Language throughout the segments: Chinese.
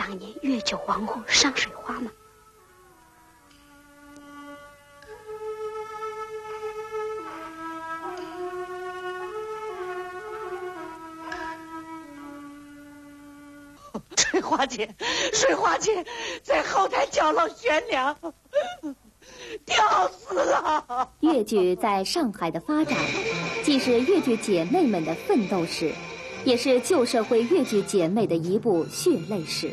当年越酒王后上水花吗？水花姐在后台叫了悬梁，吊死了。越剧在上海的发展，既是越剧姐妹们的奋斗史，也是旧社会越剧姐妹的一部血泪史。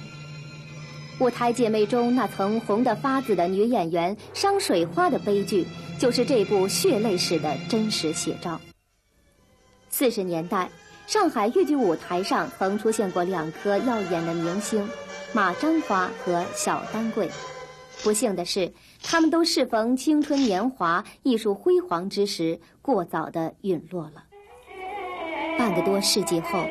舞台姐妹中那曾红得发紫的女演员商水花的悲剧，就是这部血泪史的真实写照。40年代，上海越剧舞台上曾出现过2颗耀眼的明星，马章花和小丹桂。不幸的是，他们都适逢青春年华、艺术辉煌之时，过早地陨落了。半个多世纪后，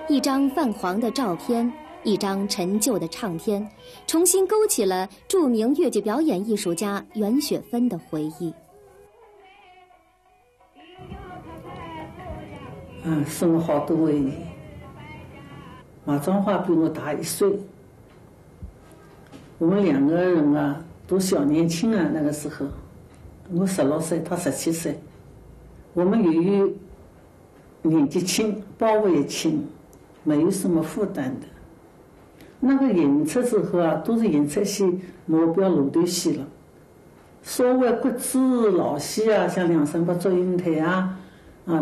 一张泛黄的照片，一张陈旧的唱片，重新勾起了著名越剧表演艺术家袁雪芬的回忆。生了好多回忆。马章花比我大1岁，我们2个人啊都小年轻啊。那个时候我16岁，他17岁。我们由于年纪轻，包袱也轻，没有什么负担的。那个演出之后啊，都是演出些目标路头戏了。稍微骨子老戏啊，像梁山伯祝英台啊、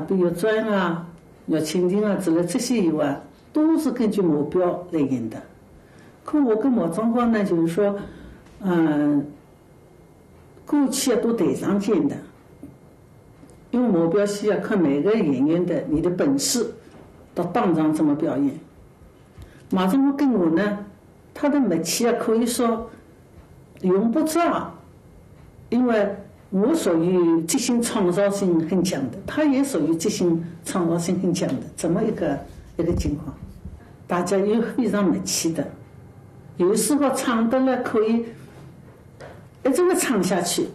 碧玉传啊、玉蜻蜓啊之类这些以外，都是根据目标来演的。可我跟马章花呢，就是说，过去啊都台上见的，因为目标戏啊看每个演员的你的本事，到当场怎么表演。马章花跟我呢，他的默契啊可以说用不着，因为我属于即兴创造性很强的，他也属于即兴创造性很强的，这么一个情况，大家有非常默契的，有时候唱得了可以一直会唱下去。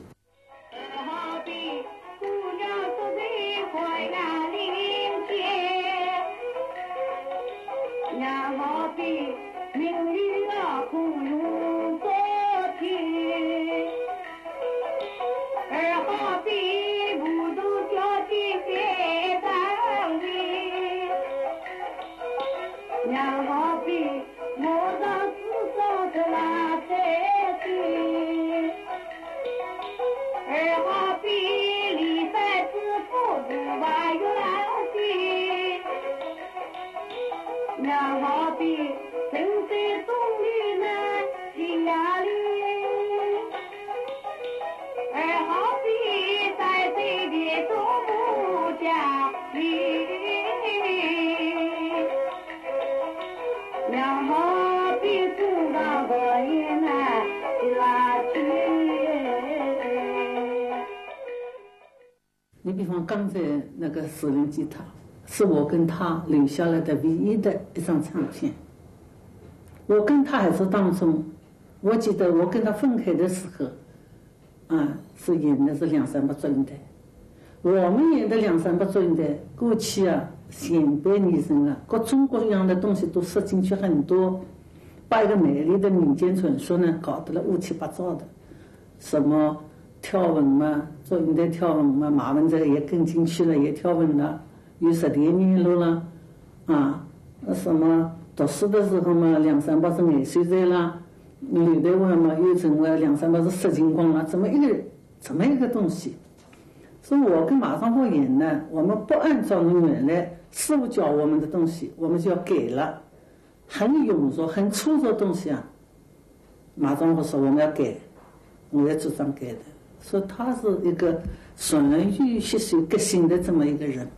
你比方刚才那个私人吉他，是我跟他留下来的唯一的一张唱片。我跟他还是当中，我记得我跟他分开的时候，是演的是梁山伯祝英台。我们演的梁山伯祝英台，过去啊，前辈艺人啊，各种各样的东西都塞进去很多，把一个美丽的民间传说呢，搞得了乌七八糟的，什么跳文嘛，祝英台跳文嘛，马文这个也跟进去了，也跳文了，有10条念路了，什么读书的时候嘛，梁山伯是眼水在啦，刘台湾嘛又成了梁山伯是色情光了，这么一个东西。所以我跟马章花演呢，我们不按照原来师傅教我们的东西，我们就要改了，很庸俗很粗糙的东西啊。马章花说我们要改，我也主张改的。说他是一个纯于吸收革新的这么一个人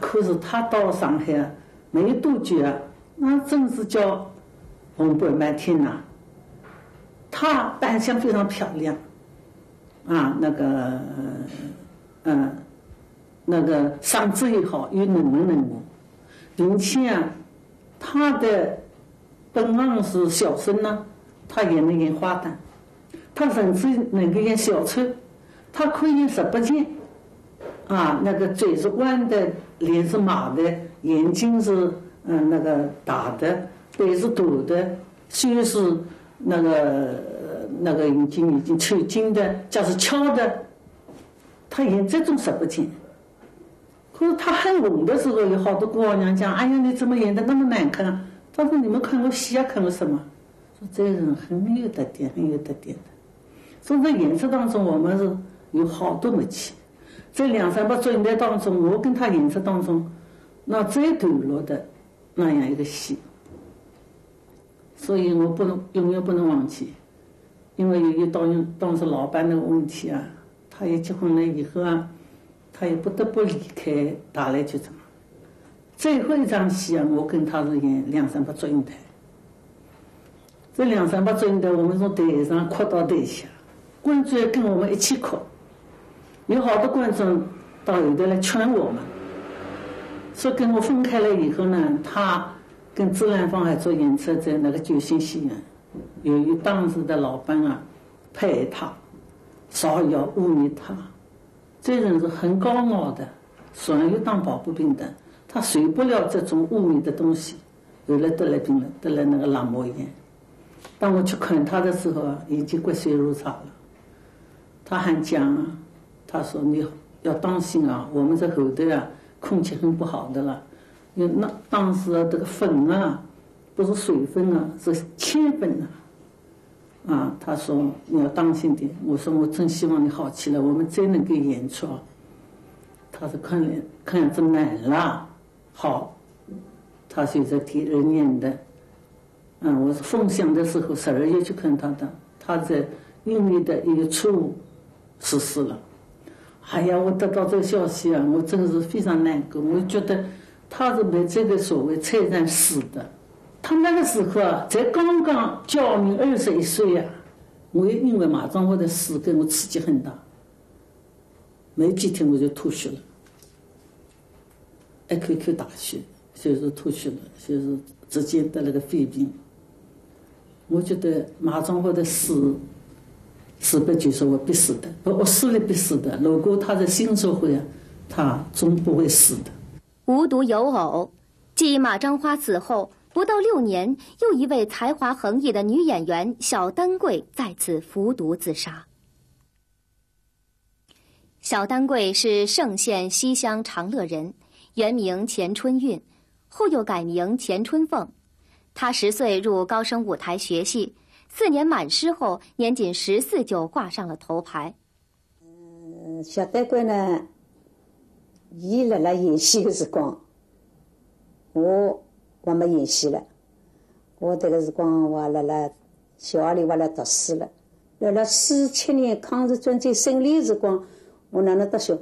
可是他到上海啊，没有多久啊，那真是叫红白满天呐。他扮相非常漂亮那个嗓子也好，又能文能武，并且啊，他的本行是小生呢，他也能演花旦，他甚至能够演小丑，他可以演18件那个嘴是弯的，脸是马的，眼睛是那个大的腿是短的，胸是那个已经抽筋的，假是翘的，他演这种十不清。可是他很红的时候，有好多姑娘讲：“哎呀，你怎么演的那么难看？”他说：“你们看过戏啊，看过什么？”说这个人很有特点，很有特点的。所以在演出当中，我们是有好多默契。在两三把作品当中，我跟他演出当中，那最投入的那样一个戏，所以我永远不能忘记。因为由于当时老板那个问题啊，他也结婚了以后啊，他也不得不离开大来剧场。最后一场戏啊，我跟他是演两三把祝英台。这两三把祝英台，我们从台上哭到台下，观众也跟我们一起哭。有好多观众到后头来劝我们，说跟我分开了以后呢，他跟周兰芳还做演出在那个九星戏院。由于当时的老板啊排他、造谣、污蔑他，这人是很高傲的，所以当抱不平的，他受不了这种污蔑的东西，后来得了病了，得了那个脑膜炎。当我去看他的时候啊，已经骨髓如潮了。他还讲啊，他说你要当心啊，我们在后头啊空气很不好的了，因为那当时这个粉啊不是水分啊，是铅粉啊。他说你要当心点。我说我真希望你好起来，我们真能够演出。他说看样子难了。好，他是在第2年的。我是封箱的时候12月去看他的，他在1月的1月初逝世了。哎呀，我得到这个消息啊，我真是非常难过。我觉得他是被这个所谓财产死的。他那个时候啊，才刚刚教民21岁啊，我也因为马张华的死给我刺激很大，没几天我就吐血了，一口口大血，就是吐血了，就是直接得了个肺病。我觉得马张华的死不就是我逼死的，我死了逼死的。如果他在新社会啊，他终不会死的。无独有偶，继马张花死后不到6年，又一位才华横溢的女演员小丹桂再次服毒自杀。小丹桂是盛县西乡长乐人，原名钱春韵，后又改名钱春凤。她10岁入高升舞台学戏，4年满师后，年仅14就挂上了头牌。小丹桂呢，伊辣辣演戏的时光，我没演戏了。我这个辰光我辣辣小学里我辣读书了。辣辣47年抗日战争胜利的时光，我哪能到小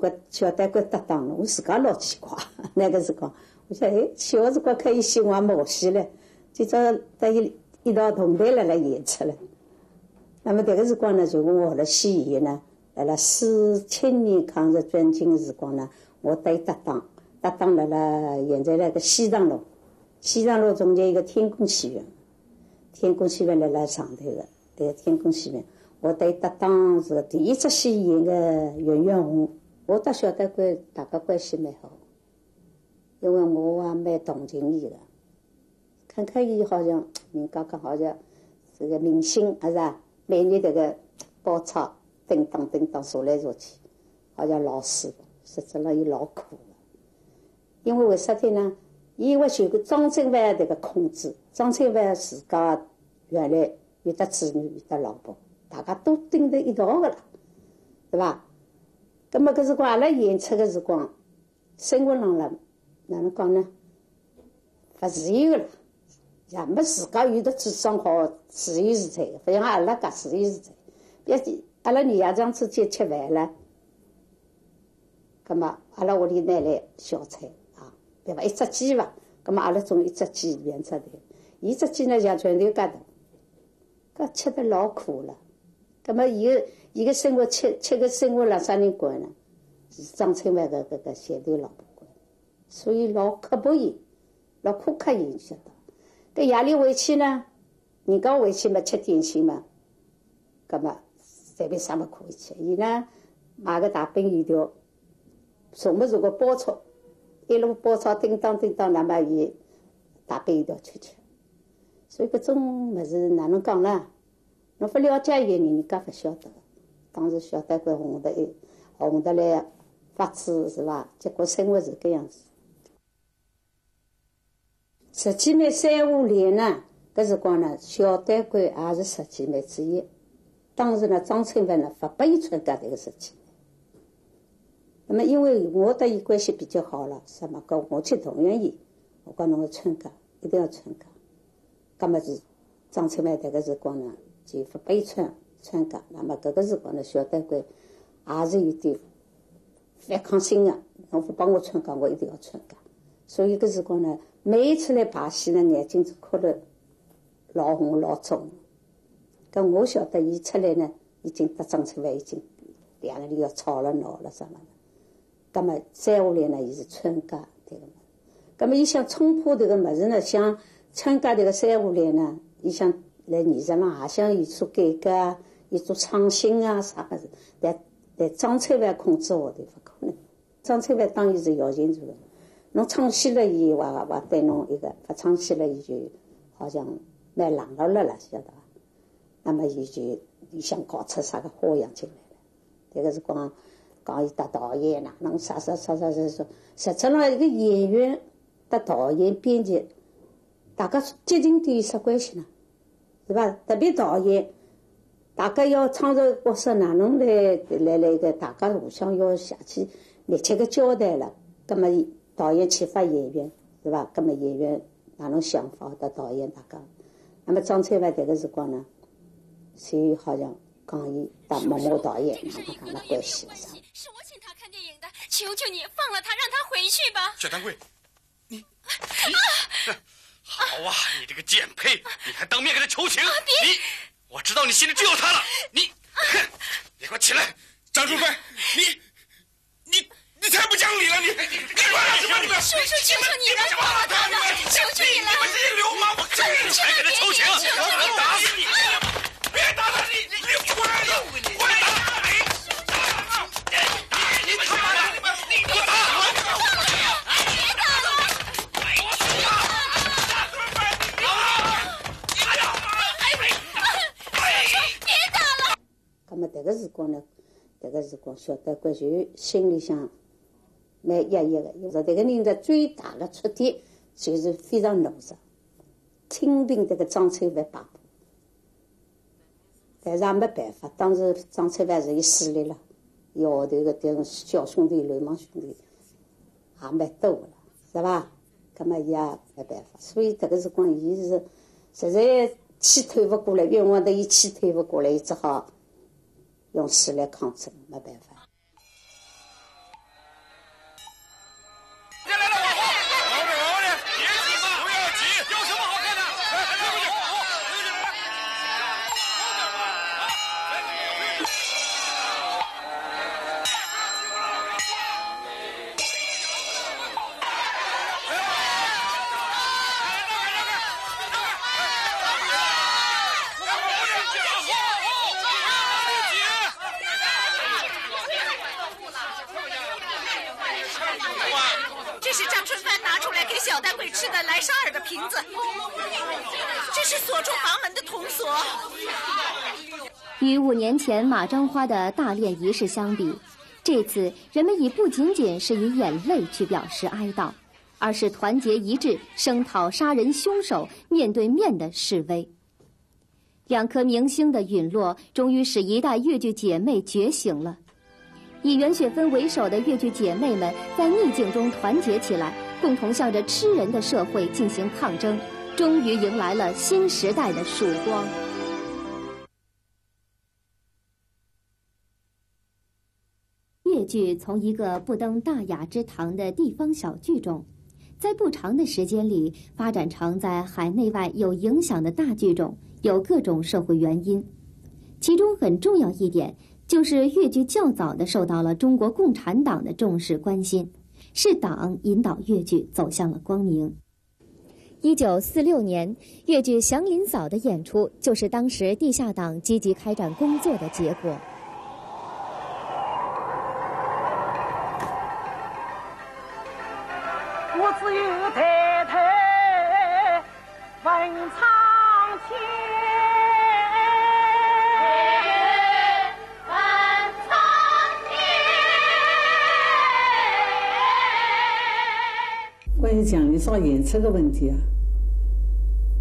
丹桂搭档了？我自家老奇怪。那个辰光，我想小的辰光看伊戏我也没学戏了，今朝带伊一道同台辣辣演出了。那么这个辰光呢，就我学了戏以后呢，辣辣47年抗日战争的时光呢，我带搭档辣辣现在那个西藏路中间一个天宫戏院辣辣上头的这个天宫戏院，我带搭档是第一出戏演的圆圆红。我和小丹桂大家关系蛮好，因为我也蛮同情伊的，看看伊好像人家讲好像这个明星是吧？每年这个包钞叮当查来查去，好像老师，实质上伊老苦了。因为为啥体呢？因为受过张春帆这个控制，张春帆自家原来有的子女有的老婆，大家都盯得一道的了，对吧？那么搿辰光阿拉演出的辰光，生活上了哪能讲呢？不自由了，也没自家有的主张好自由自在的，不像阿拉介自由自在。别阿拉年夜场之间吃饭了，葛么阿拉屋里拿来小菜啊，对吧？一只鸡吧，葛么阿拉种一只鸡2只蛋，一只鸡呢像拳头介大，搿吃得老苦了。葛么伊个生活吃个生活让啥人管呢？是张春帆个搿个前头老婆管，所以老刻薄伊，老苛刻伊，晓得。搿夜里回去呢，人家回去嘛吃点心嘛，葛么随便啥么可以吃。伊呢买个大饼油条，从没如果包钞，一路包钞叮当，那么伊大饼油条吃。所以搿种物事哪能讲呢？侬不了解一个人，人家勿晓得。当时小丹官红得来发triển是伐？结果生活是搿样子。十姐妹三五连呢，搿辰光呢，小丹官也是十姐妹之一。当时呢，张春梅呢发拨伊参加这个十姐妹。那么因为我和伊关系比较好了，什么讲我去动员伊，我讲侬要参加，一定要参加。葛么是张春梅迭个辰光呢，就发拨伊参加。那么搿个辰光呢，小丹官也是有点反抗性的，侬不帮我参加，我一定要参加。所以搿辰光呢，每一次来排戏呢，眼睛就哭得老红老肿。搿我晓得伊出来呢，已经得张春梅已经两个人要吵了闹了什么的。葛么再下来呢，伊是参加迭个物事。葛么伊想冲破迭个物事呢，想参加迭个三下来呢，伊想来艺术上也想有所改革啊，有所创新啊啥物事。但张春梅控制下头勿可能。张春梅当然是摇钱树的，侬唱戏了伊话对侬一个，不唱戏了伊就好像蛮冷落了晓得伐？那么伊想搞出啥个花样进来了。迭个辰光讲伊搭导演哪能啥，实际上一个演员搭导演编辑，大家激情点有啥关系呢？是吧？特别导演，大家要创造角色，哪能来一个大家互相要下去密切个交代了。葛么导演启发演员，是吧？葛么演员哪能想法搭导演大家。那么张春梅迭个辰光呢，所好像讲伊搭某某导演哪能关系啥？是我请他看电影的，求求你放了他，让他回去吧。小丹桂，你好啊！你这个贱胚，你还当面跟他求情？我知道你心里只有他了。你给我起来！张淑芬，你太不讲理了！你管什么？你们叔叔，求求你了，放了他吧！求求你了！你们这些流氓！我看你还跟他求情！我能打死你！别打他！你滚！我打你！你他妈的！你给我打！别打了！别打了！那么迭个辰光呢，小丹官就心里向蛮压抑的。因为迭个人的最大的缺点就是非常懦弱，听凭迭个张春梅摆布。但是也没办法，当时张春梅是有势力了，伊后头个迭种小兄弟、流氓兄弟也蛮多了，是吧？葛么伊也没办法，所以迭个辰光伊是实在气透不过来，冤枉的伊气透不过来，伊只好用死来抗争，没办法。小丹桂吃的莱沙尔的瓶子，这是锁住房门的铜锁。与5年前马章花的大殓仪式相比，这次人们已不仅仅是以眼泪去表示哀悼，而是团结一致，声讨杀人凶手，面对面的示威。2颗明星的陨落，终于使一代越剧姐妹觉醒了。以袁雪芬为首的越剧姐妹们在逆境中团结起来，共同向着吃人的社会进行抗争，终于迎来了新时代的曙光。越剧从一个不登大雅之堂的地方小剧种，在不长的时间里发展成在海内外有影响的大剧种，有各种社会原因。其中很重要一点，就是越剧较早地受到了中国共产党的重视关心，是党引导越剧走向了光明。1946年，越剧《祥林嫂》的演出就是当时地下党积极开展工作的结果。我只有太太文昌。关于蒋林少演出的问题啊，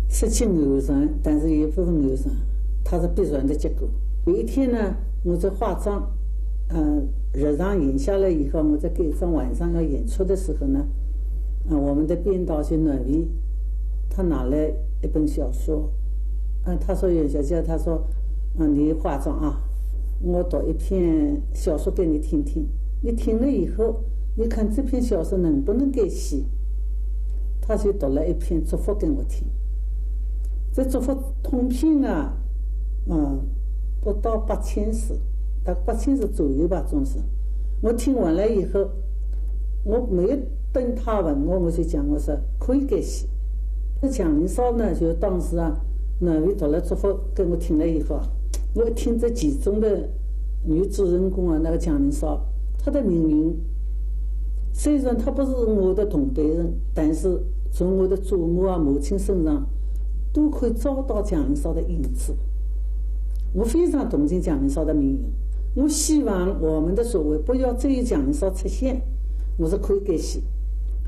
实际偶然，但是有一部分偶然，它是必然的结果。有一天呢，我在化妆，日常演下来以后，我在改装晚上要演出的时候呢，我们的编导是暖薇，他拿来一本小说，他说袁小姐，他说，你化妆啊，我读一篇小说给你听听，你听了以后，你看这篇小说能不能改写？他就读了一篇祝福给我听，这祝福通篇啊，不到8000字，大概8000字左右吧，总是。我听完了以后，我没有等他问我，我就讲我说可以改写。那蒋林少呢，就当时啊，暖薇读了祝福给我听了以后，我听这其中的女主人公啊，那个蒋林少，她的命运。虽然他不是我的同辈人，但是从我的祖母啊、母亲身上都可以找到蒋林少的影子。我非常同情蒋林少的命运，我希望我们的所谓不要再有蒋林少出现，我是可以改写。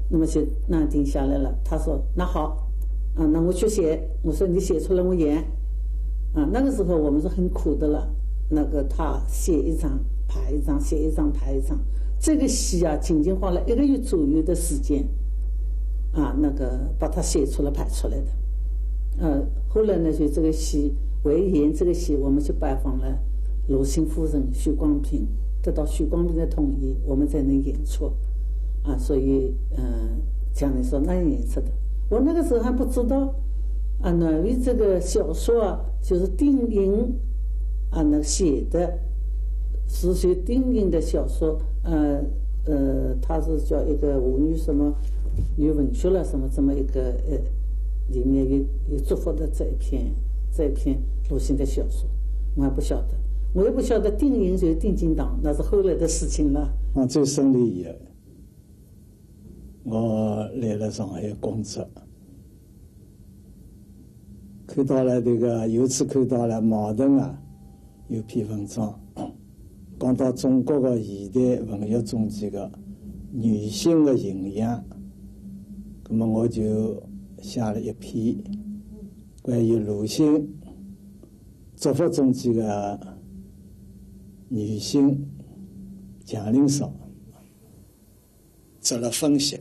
那么就那定下来了。他说那好，那我去写。我说你写出来我演。那个时候我们是很苦的了。那个他写一张排一张，写一张排一张。这个戏啊，仅仅花了1个月左右的时间，那个把它写出来、排出来的。后来呢，就这个戏为演这个戏，我们去拜访了鲁迅夫人许光平，得到许光平的同意，我们才能演出。所以蒋林少那样演出的。我那个时候还不知道，暖薇这个小说啊，就是丁寅那写的。是学丁寅的小说，他是叫一个妇女什么女文学了什么这么一个里面有祝福的这一篇鲁迅的小说，我还不晓得，我也不晓得丁寅就是丁进党，那是后来的事情了。最胜利以后，我来了上海工作，看到了这个，由此看到了茅盾啊有篇文章。讲到中国的现代文学中这个女性的形象，那么我就写了一篇关于鲁迅祝福中这个女性蒋林少，做了分析，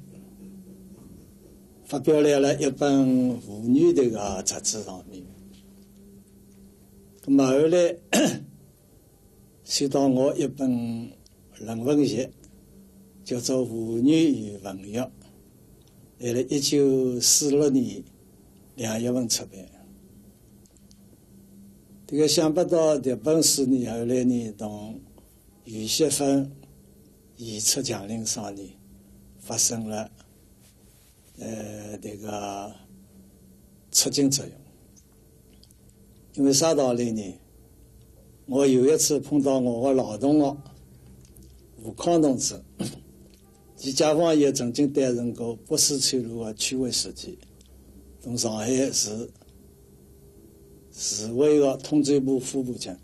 发表在了一本妇女这个杂志上面。那么后来收到我一本论文集，叫做《妇女与文学》，在了1946年2月份出版。这个想不到这本书呢，后来呢，同余锡芬演出蒋林少呢，发生了这个促进作用。因为啥道理呢？我有一次碰到我的老同学吴康同志，其解放以后曾经担任过北四川路的区委书记，同上海市市委的通传部副部长。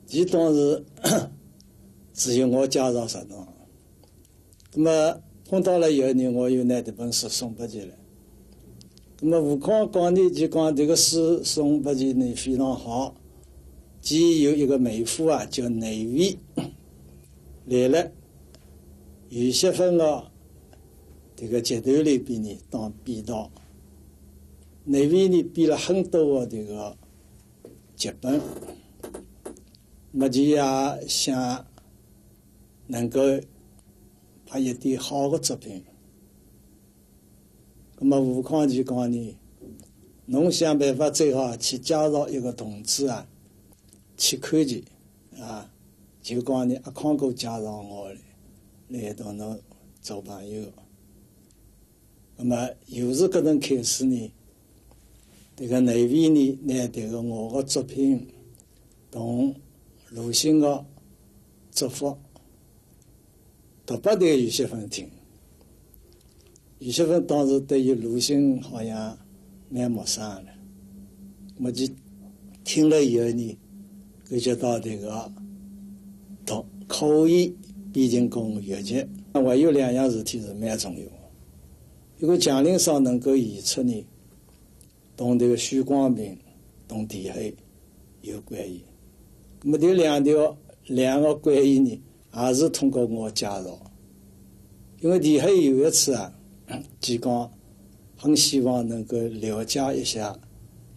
其当时是由我介绍适当，那么碰到了以后呢，我又拿这本书送给他了。那么吴康讲呢，就讲这个书送给他呢非常好。既有一个妹夫啊，叫内薇，来了余锡芬的这个集团里边呢当编导。内薇呢编了很多的这个剧本，那就也想能够拍一点好的作品。那么吴康就讲呢，侬想办法最好去介绍一个同志啊。去看见就讲呢，阿康哥介绍我来同侬做朋友。那么又是搿种开始呢，这个内薇呢，拿这个我的作品同鲁迅的祝福读拨这个余锡芬听。余锡芬当时对于鲁迅好像蛮陌生的，我就听了以后呢，感觉到这个口译毕竟跟乐剧，还有两样事体是蛮重要的。一个蒋灵嫂能够演出呢，同这个许光平、同地黑有关系。那么这两个关系呢，也是通过我介绍。因为地黑有一次啊，就讲很希望能够了解一下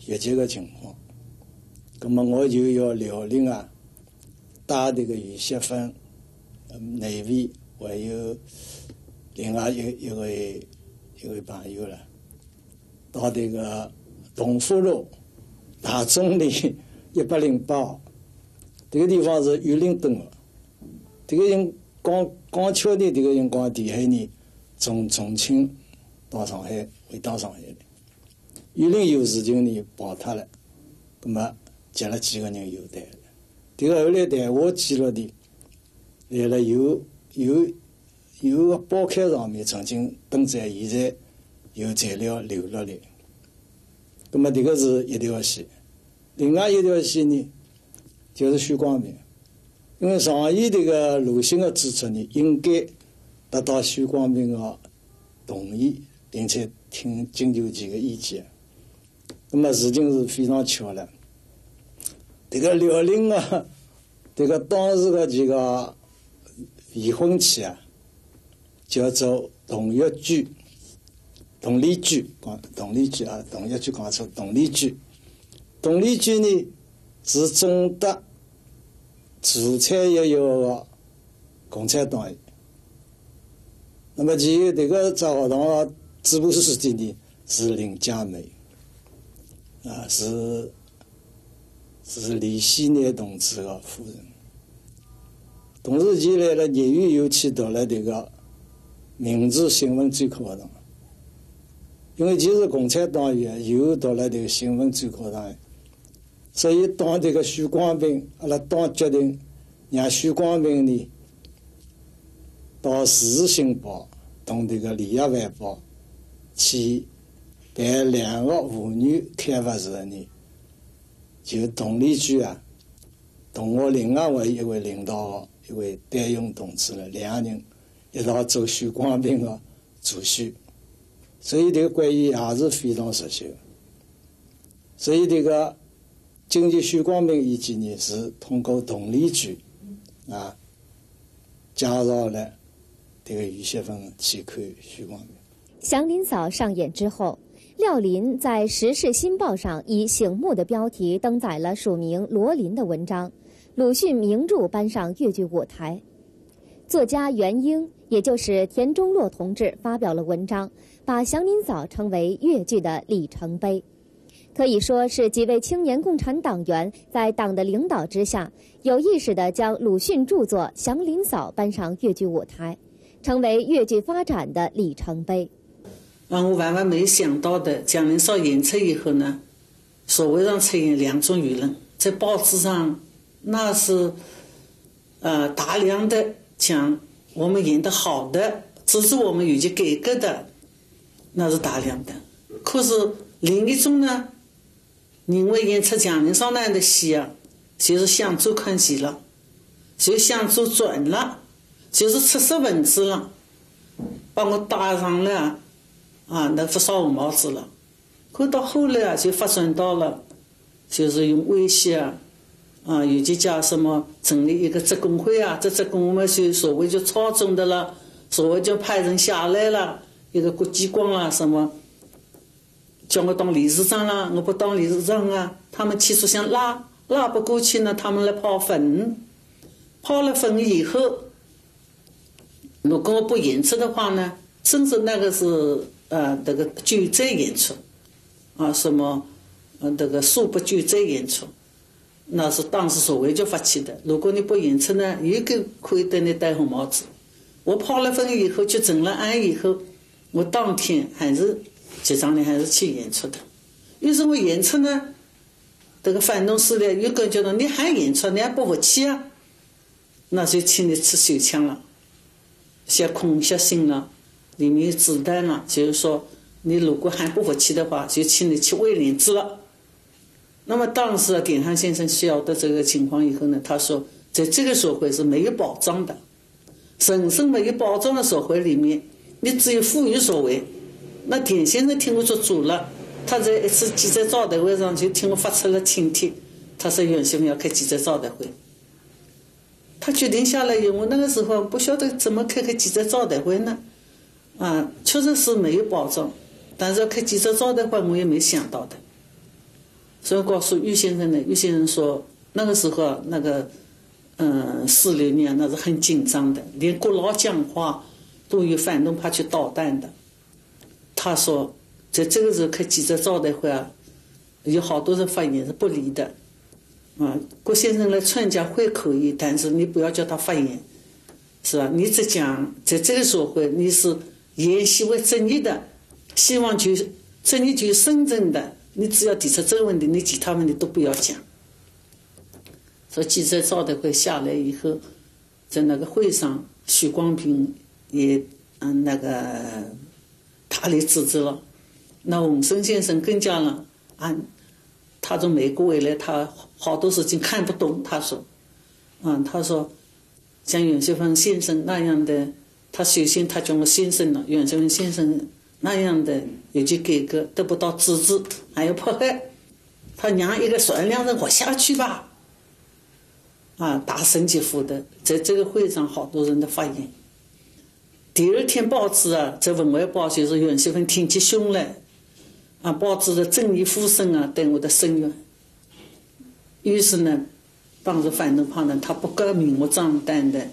乐剧的情况。那么我就要辽宁啊，带这个于锡芬、内卫，还有另外一位朋友了，到这个同福路大中里108，这个地方是榆林灯的。这个人刚巧的这个辰光，地海呢从重庆到上海，回到上海的。榆林有事情呢跑脱了，那么接了几个人有带了。这个后来谈话记录的，来了有个报刊上面曾经登载，现在有材料留下来。那么这个是一条线，另外一条线呢，就是许光平。因为上演这个鲁迅的指出呢，应该得到许光平的同意，并且请求其的意见。那么事情是非常巧了。这个辽宁啊，这个当时的这个未婚妻啊，叫做董玉菊，董丽菊讲董丽菊啊，董玉菊讲错，董丽菊。董丽菊呢是中德主参也有个共产党员。那么其这个在学堂的支部书记呢是林佳梅，啊是李希南同志的夫人。同时期来了业余又去读了这个明治新闻专科学堂，因为其实共产党员又读了这个新闻专科学堂，所以当这个许光平阿拉当决定让许光平呢到《时事新报》同这个《联合晚报》去办两个妇女刊发时呢，就董丽菊啊同我另外一位领导一位戴勇同志呢，两人一道做许光平的主席，所以这个关系也是非常熟悉的。所以这个经济许光平以及呢是通过董丽菊啊介绍了这个于锡芬去看许光平。祥林嫂上演之后，廖林在《时事新报》上以醒目的标题登载了署名罗林的文章《鲁迅名著搬上越剧舞台》。作家袁英，也就是田中洛同志发表了文章，把祥林嫂称为越剧的里程碑。可以说是几位青年共产党员在党的领导之下，有意识地将鲁迅著作《祥林嫂》搬上越剧舞台，成为越剧发展的里程碑。我万万没想到的，蒋林嫂演出以后呢，社会上出现两种舆论，在报纸上那是大量的讲我们演得好的，支持我们越剧改革的，那是大量的。可是另一种呢，认为演出蒋林嫂那样的戏啊，就是想做看戏了，就想做转了，就是出色文字了，把我打上了那副烧红帽子了。可到后来啊，就发展到了就是用威胁尤其叫什么成立一个职工会啊，这职工会就所谓就操纵的了，所谓就派人下来了，一个国际光啦什么叫我当理事长啦，我不当理事长啊，他们起初想拉不过去呢，他们来跑分了分以后，如果我不演出的话呢，甚至那个是这个救灾演出什么这个恕不救灾演出，那是当时所谓就发起的。如果你不演出呢，又可以对你戴红帽子。我跑了分以后就整了案以后，我当天还是集章里还是去演出的。于是我演出呢，这个反动势力又感觉到你还演出，你还不服气啊，那就请你吃手枪了，写空写信了，里面有子弹了，就是说你如果还不服气的话，就请你吃威廉子了。那么当时点翰先生晓得这个情况以后呢，他说在这个社会是没有保障的，人生没有保障的社会里面，你只有负有所为。那点先生听我做主了，他在一次记者招待会上就听我发出了请帖，他说袁先生要开记者招待会。他决定下来以后，我那个时候不晓得怎么开记者招待会呢，确实是没有保障，但是要开记者招待会我也没想到的。所以告诉于先生呢，于先生说那个时候那个46年那是很紧张的，连国老讲话都有反动派去捣蛋的。他说在这个时候开记者招待会有好多人发言是不利的郭先生来参加会可以，但是你不要叫他发言，是吧？你只讲在这个社会你是言行为正义的，希望就正义就深圳的，你只要提出这个问题，你其他问题都不要讲。所以记者招待会下来以后，在那个会上许光平也那个大力支持了。那洪森先生更加了他从美国回来，他好多事情看不懂。他说像袁学芬先生那样的，他首先他叫我先生了，袁学芬先生那样的有些改革得不到支持，还有迫害，他让一个善良人活下去吧。大声疾呼的，在这个会上好多人的发言。第二天报纸在文汇报就是袁学芬挺起胸来。报纸的正义呼声对我的声援。于是呢，当时反动派呢，他不敢明目张胆的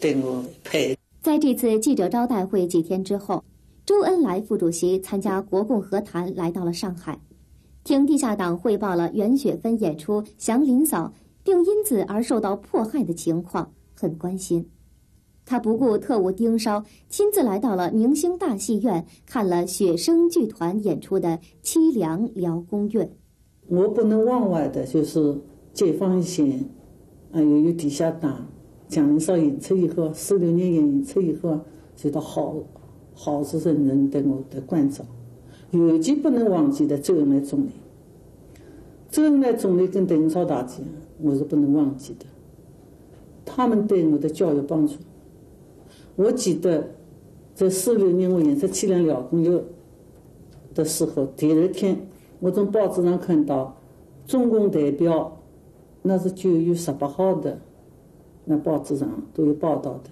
对我配。在这次记者招待会几天之后，周恩来副主席参加国共和谈来到了上海，听地下党汇报了袁雪芬演出《祥林嫂》并因此而受到迫害的情况，很关心。他不顾特务盯梢，亲自来到了明星大戏院，看了雪声剧团演出的《凄凉辽宫怨》。我不能忘怀的就是解放以前由于地下党蒋林嫂演出以后，46年演出以后觉得好是人对我的关照。尤其不能忘记的周恩来总理，周恩来总理跟邓颖超大姐我是不能忘记的，他们对我的教育帮助。我记得在46年我演出《凄凉辽宫怨》的时候，第二天我从报纸上看到中共代表，那是9月18号的，那报纸上都有报道的。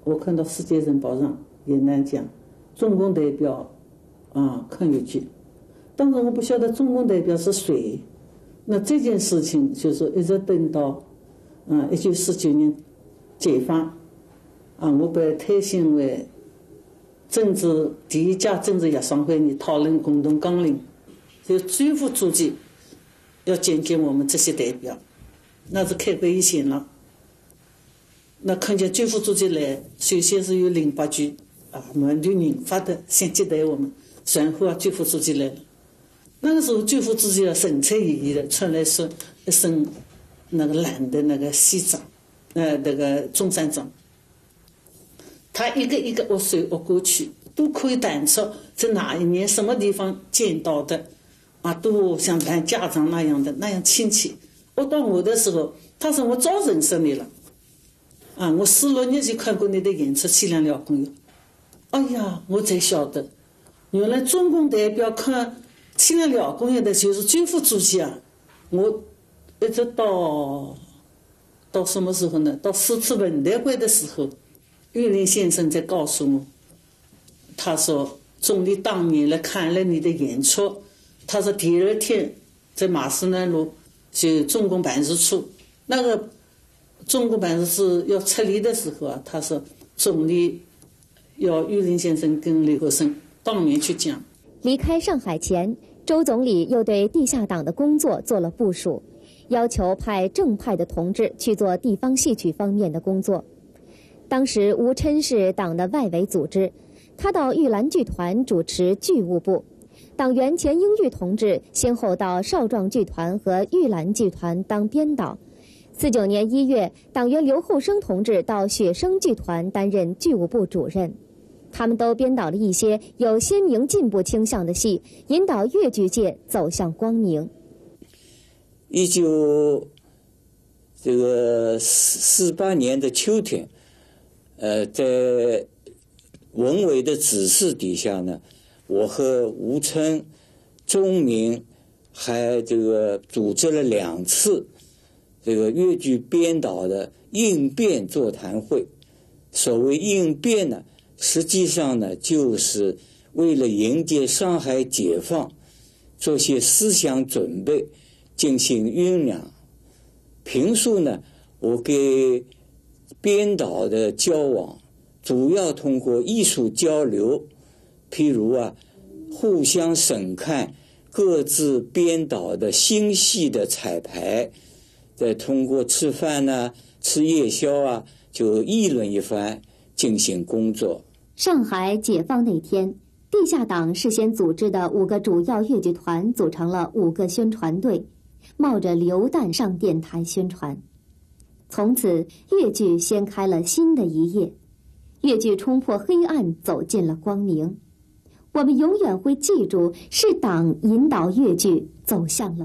我看到《世界日报》上也那讲中共代表看越剧，当时我不晓得中共代表是谁。那这件事情就是一直等到1949年解放我被推选为第一届政治协商会议讨论共同纲领，就军副主席要见见我们这些代表，那是开会以前了。那看见军副主席来，首先是有08局满头人发的先接待我们，然后军副主席来了。那个时候军副主席神采奕奕的穿来说一身那个蓝的那个西装那个中山装，他一个一个握手握过去，都可以谈出在哪一年什么地方见到的都像谈家长那样的那样亲切。我到我的时候，他说我早认识你了我46年就看过你的演出《凄凉辽宫怨》。哎呀，我才晓得原来中共代表看《凄凉辽宫怨》的就是军副主席我一直到什么时候呢？到4次文代会的时候，玉林先生在告诉我，他说总理当年来看了你的演出，他说第二天在马士南路就中共办事处，那个中共办事处要撤离的时候他说总理要玉林先生跟刘和生当面去讲。离开上海前，周总理又对地下党的工作做了部署，要求派正派的同志去做地方戏曲方面的工作。当时吴琛是党的外围组织，他到玉兰剧团主持剧务部。党员钱英玉同志先后到少壮剧团和玉兰剧团当编导。49年1月，党员刘厚生同志到雪声剧团担任剧务部主任。他们都编导了一些有鲜明进步倾向的戏，引导粤剧界走向光明。1948年的秋天，在文委的指示底下呢，我和吴琛、钟明还组织了2次粤剧编导的应变座谈会。所谓应变呢，实际上呢，就是为了迎接上海解放，做些思想准备，进行酝酿。平素呢，我给编导的交往主要通过艺术交流，譬如互相审看各自编导的新戏的彩排，再通过吃饭吃夜宵就议论一番，进行工作。上海解放那天，地下党事先组织的5个主要粤剧团组成了5个宣传队，冒着流弹上电台宣传。从此，粤剧掀开了新的一页，粤剧冲破黑暗，走进了光明。我们永远会记住，是党引导粤剧走向了